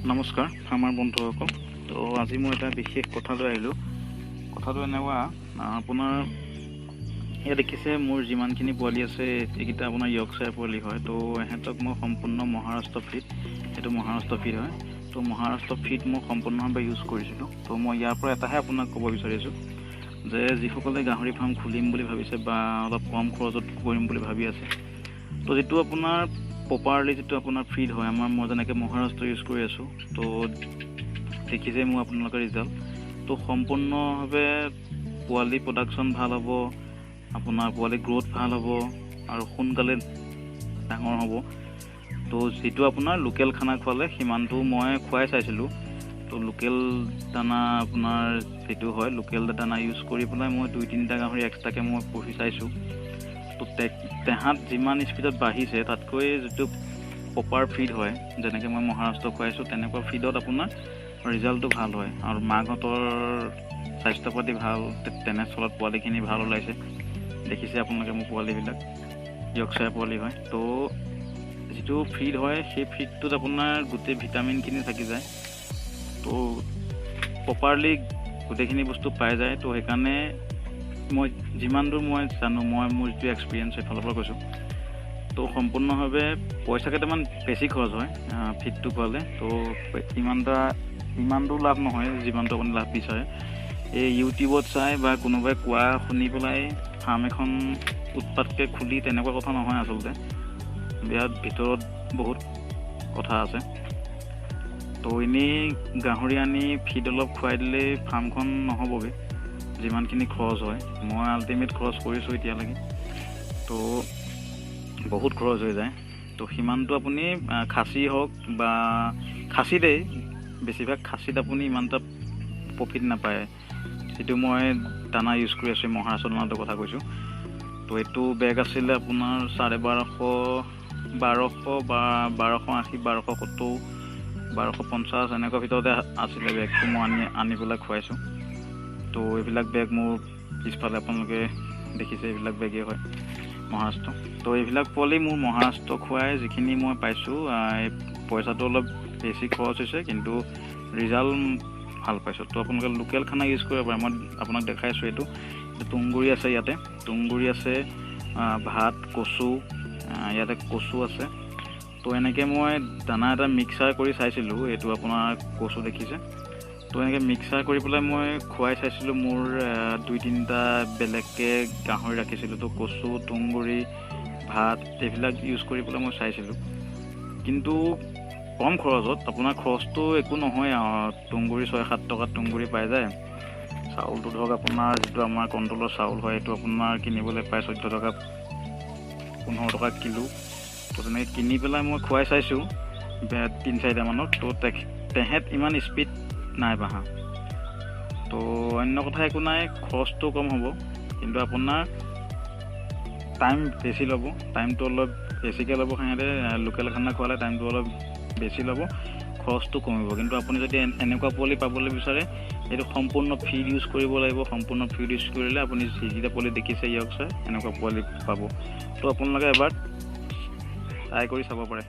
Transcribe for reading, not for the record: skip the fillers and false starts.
নমস্কাৰ আমাৰ বন্ধুসকল। তো আজি মই এটা বিশেষ কথা লৈ আহিলোঁ। কথাটো এনেকুৱা, আপোনাৰ ইয়াত দেখিছে মোৰ যিমানখিনি পোৱালি আছে এইকেইটা আপোনাৰ য়ৰ্কশ্বায়াৰ পোৱালি হয়। তো এহেঁতক মই সম্পূৰ্ণ মহাৰাষ্ট্ৰ ফিড, এইটো মহাৰাষ্ট্ৰ ফিড হয়। তো মহাৰাষ্ট্ৰ ফিড মই সম্পূৰ্ণভাৱে ইউজ কৰিছিলোঁ। তো মই ইয়াৰ পৰা এটাহে আপোনাক ক'ব বিচাৰিছোঁ যে যিসকলে গাহৰি ফাৰ্ম খুলিম বুলি ভাবিছে বা অলপ কম খৰচত কৰিম বুলি ভাবি আছে, তো যিটো আপোনাৰ প্ৰপাৰলি যিটো আপোনাৰ ফিড হয়, মই যেনেকৈ মহাৰাষ্ট্ৰ ইউজ কৰি আছোঁ, তো দেখিছে মোৰ আপোনালোকৰ ৰিজাল্ট। তো সম্পূৰ্ণভাৱে পোৱালি প্ৰডাকশ্যন ভাল হ'ব, আপোনাৰ পোৱালি গ্ৰ'থ ভাল হ'ব আৰু সোনকালে ডাঙৰ হ'ব। তো যিটো আপোনাৰ লোকেল খানা খোৱালে সিমানটো মই খুৱাই চাইছিলোঁ। তো লোকেল দানা আপোনাৰ যিটো হয়, লোকেল দানা ইউজ কৰি পেলাই মই 2-3টা গাহৰি এক্সট্ৰাকৈ মই পুহি চাইছোঁ। তো তেহাঁত যিমান স্পীডত বাঢ়িছে তাতকৈ যিটো প্ৰপাৰ ফিড হয়, যেনেকৈ মই মহাৰাষ্ট্ৰ খুৱাইছোঁ তেনেকুৱা ফিডত আপোনাৰ ৰিজাল্টটো ভাল হয় আৰু মাকহঁতৰ স্বাস্থ্য পাতি ভাল, তেনেস্থলত পোৱালিখিনি ভাল ওলাইছে। দেখিছে আপোনালোকে মোৰ পোৱালিবিলাক য়ৰ্কশ্বায়াৰ পোৱালি হয়। তো যিটো ফিড হয় সেই ফিডটোত আপোনাৰ গোটেই ভিটামিনখিনি থাকি যায়, তো প্ৰপাৰলি গোটেইখিনি বস্তু পাই যায়। তো সেইকাৰণে মই যিমান দূৰ মই জানো, মোৰ যিটো এক্সপিৰিয়েঞ্চ সেইফালৰ পৰা কৈছোঁ। তো সম্পূৰ্ণভাৱে পইচা কেইটামান বেছি খৰচ হয় ফিডটো খোৱালে। তো ইমানটো লাভ নহয় যিমানটো আপুনি লাভ বিচাৰে। এই ইউটিউবত চাই বা কোনোবাই কোৱা শুনি পেলাই ফাৰ্ম এখন উৎপাতকৈ খুলি তেনেকুৱা কথা নহয় আচলতে। ইয়াত ভিতৰত বহুত কথা আছে। তো এনেই গাহৰি আনি ফিড অলপ খুৱাই দিলেই ফাৰ্মখন নহ'বগৈ, যিমানখিনি খৰচ হয়। মই আল্টিমেট খৰচ কৰিছোঁ এতিয়ালৈকে, তো বহুত খৰচ হৈ যায়। তো সিমানটো আপুনি খাচী হওক বা খাচীতেই বেছিভাগ খাচীত আপুনি ইমান এটা প্ৰফিট নাপায়। যিটো মই দানা ইউজ কৰি আছোঁ, মহাৰাষ্ট্ৰ দানাটোৰ কথা কৈছোঁ। তো এইটো বেগ আছিলে আপোনাৰ 1250 বা 1280, 1270, 1250 এনেকুৱা ভিতৰতে আছিলে বেগটো। মই আনি পেলাই খুৱাইছোঁ। তো এইবিলাক বেগ মোৰ পিছফালে আপোনালোকে দেখিছে, এইবিলাক বেগেই হয় মহাৰাষ্ট্ৰ। তো এইবিলাক পোৱালি মোৰ মহাৰাষ্ট্ৰ খুৱাই যিখিনি মই পাইছোঁ, পইচাটো অলপ বেছি খৰচ হৈছে কিন্তু ৰিজাল্ট ভাল পাইছোঁ। তো আপোনালোকে লোকেল খানা ইউজ কৰিব পাৰে। মই আপোনাক দেখাইছোঁ এইটো তুঁহগুৰি আছে, ইয়াতে তুঁহগুৰি আছে, ভাত, কচু, ইয়াতে কচু আছে। তো এনেকৈ মই দানা এটা মিক্সাৰ কৰি চাইছিলোঁ। এইটো আপোনাৰ কচু দেখিছে। তো এনেকৈ মিক্সাৰ কৰি পেলাই মই খুৱাই চাইছিলোঁ। মোৰ 2-3টা বেলেগকৈ গাহৰি ৰাখিছিলোঁ। তো কচু, তুঁহগুৰি, ভাত এইবিলাক ইউজ কৰি পেলাই মই চাইছিলোঁ। কিন্তু কম খৰচত, আপোনাৰ খৰচটো একো নহয় আৰু। তুঁহগুৰি 6-7 টকাত তুঁহগুৰি পাই যায়। চাউলটো ধৰক আপোনাৰ যিটো আমাৰ কণ্ট্ৰলৰ চাউল হয়, এইটো আপোনাৰ কিনিবলৈ পায় 14 টকা, 15 টকা কিলো। তো তেনেকৈ কিনি পেলাই মই খুৱাই চাইছোঁ 3-4টা মানত। তো তেহেঁত ইমান স্পীড নাই বাঢ়া। তো অন্য কথা একো নাই, খৰচটো কম হ'ব কিন্তু আপোনাৰ টাইম বেছি ল'ব। টাইমটো অলপ বেছিকৈ ল'ব। সিহঁতে লোকেল খানা খোৱালে টাইমটো অলপ বেছি ল'ব, খৰচটো কমিব। কিন্তু আপুনি যদি এনেকুৱা পোৱালি পাবলৈ বিচাৰে, এইটো সম্পূৰ্ণ ফিড ইউজ কৰিব লাগিব। সম্পূৰ্ণ ফিড ইউজ কৰিলে আপুনি যিকেইটা পোৱালি দেখিছে য়ৰ্কশ্বায়াৰ, এনেকুৱা পোৱালি পাব। তো আপোনালোকে এবাৰ ট্ৰাই কৰি চাব পাৰে।